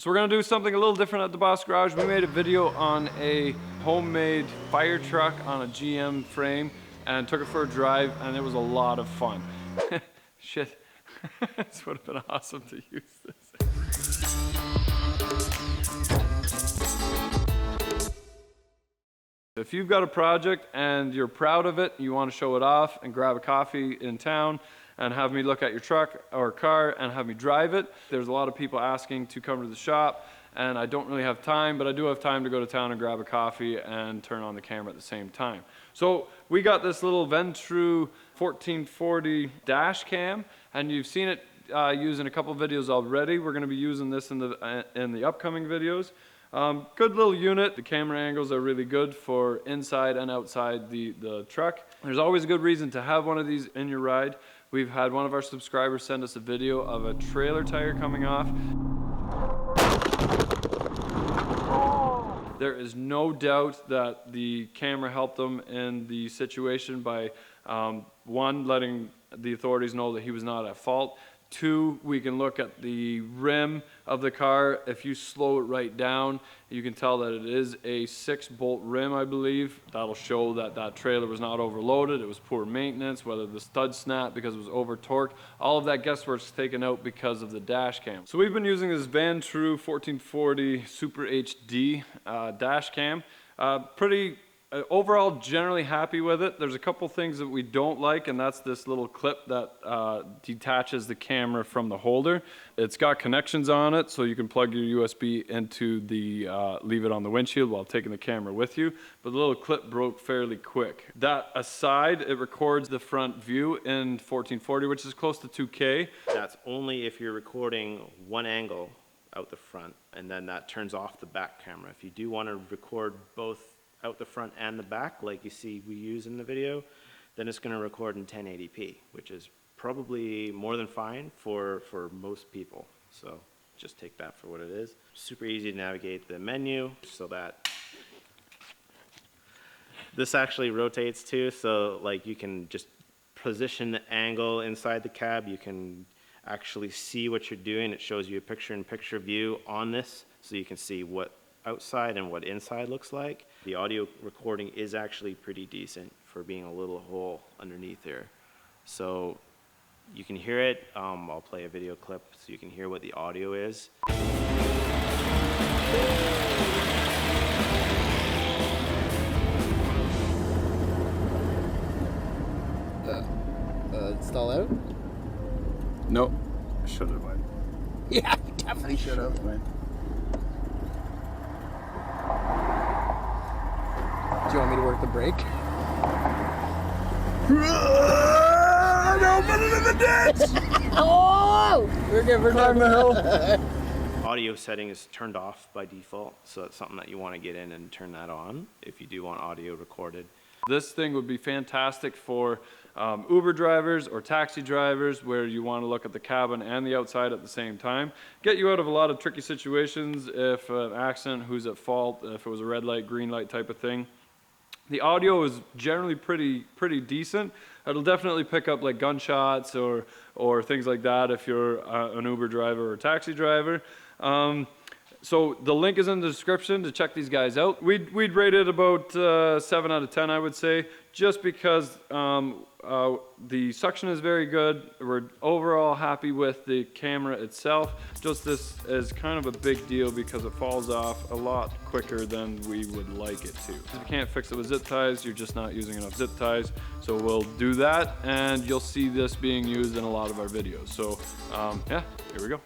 So we're gonna do something a little different at the Deboss Garage. We made a video on a homemade fire truck on a GM frame and took it for a drive, and it was a lot of fun. Shit, this would have been awesome to use this. If you've got a project and you're proud of it, you want to show it off and grab a coffee in town and have me look at your truck or car and have me drive it. There's a lot of people asking to come to the shop, and I don't really have time, but I do have time to go to town and grab a coffee and turn on the camera at the same time. So we got this little Vantrue 1440 dash cam, and you've seen it used in a couple videos already. We're going to be using this in the upcoming videos. Good little unit. The camera angles are really good for inside and outside the truck. There's always a good reason to have one of these in your ride. We've had one of our subscribers send us a video of a trailer tire coming off. There is no doubt that the camera helped them in the situation by one, letting the authorities know that he was not at fault. Two, we can look at the rim of the car. If you slow it right down, you can tell that it is a 6-bolt rim, I believe. That'll show that that trailer was not overloaded. It was poor maintenance, whether the stud snapped because it was over torqued. All of that guesswork's taken out because of the dash cam. So we've been using this Vantrue 1440 Super HD dash cam. Overall, generally happy with it. There's a couple things that we don't like, and that's this little clip that detaches the camera from the holder. It's got connections on it, so you can plug your USB into the, leave it on the windshield while taking the camera with you, but the little clip broke fairly quick. That aside, it records the front view in 1440, which is close to 2K. That's only if you're recording one angle out the front, and then that turns off the back camera. If you do want to record both out the front and the back, like you see we use in the video, then it's going to record in 1080p, which is probably more than fine for most people. So just take that for what it is. Super easy to navigate the menu, so that this actually rotates too, so like you can just position the angle inside the cab. You can actually see what you're doing. It shows you a picture-in-picture view on this, so you can see what outside and what inside looks like. The audio recording is actually pretty decent for being a little hole underneath there. So you can hear it. I'll play a video clip so you can hear what the audio is. Stall out? Nope. Should have, man. Yeah, definitely should have, man. Do you want me to work the brake? No, put it in the ditch! Oh! We're good, we're Climb the hill. Audio setting is turned off by default, so it's something that you want to get in and turn that on if you do want audio recorded. This thing would be fantastic for Uber drivers or taxi drivers where you want to look at the cabin and the outside at the same time. Get you out of a lot of tricky situations if an accident, who's at fault, if it was a red light, green light type of thing. The audio is generally pretty decent. It'll definitely pick up like gunshots or things like that if you're an Uber driver or a taxi driver. So the link is in the description to check these guys out. We'd rate it about 7 out of 10, I would say, just because the suction is very good. We're overall happy with the camera itself. Just this is kind of a big deal because it falls off a lot quicker than we would like it to. If you can't fix it with zip ties, you're just not using enough zip ties. So we'll do that, and you'll see this being used in a lot of our videos. So yeah, here we go.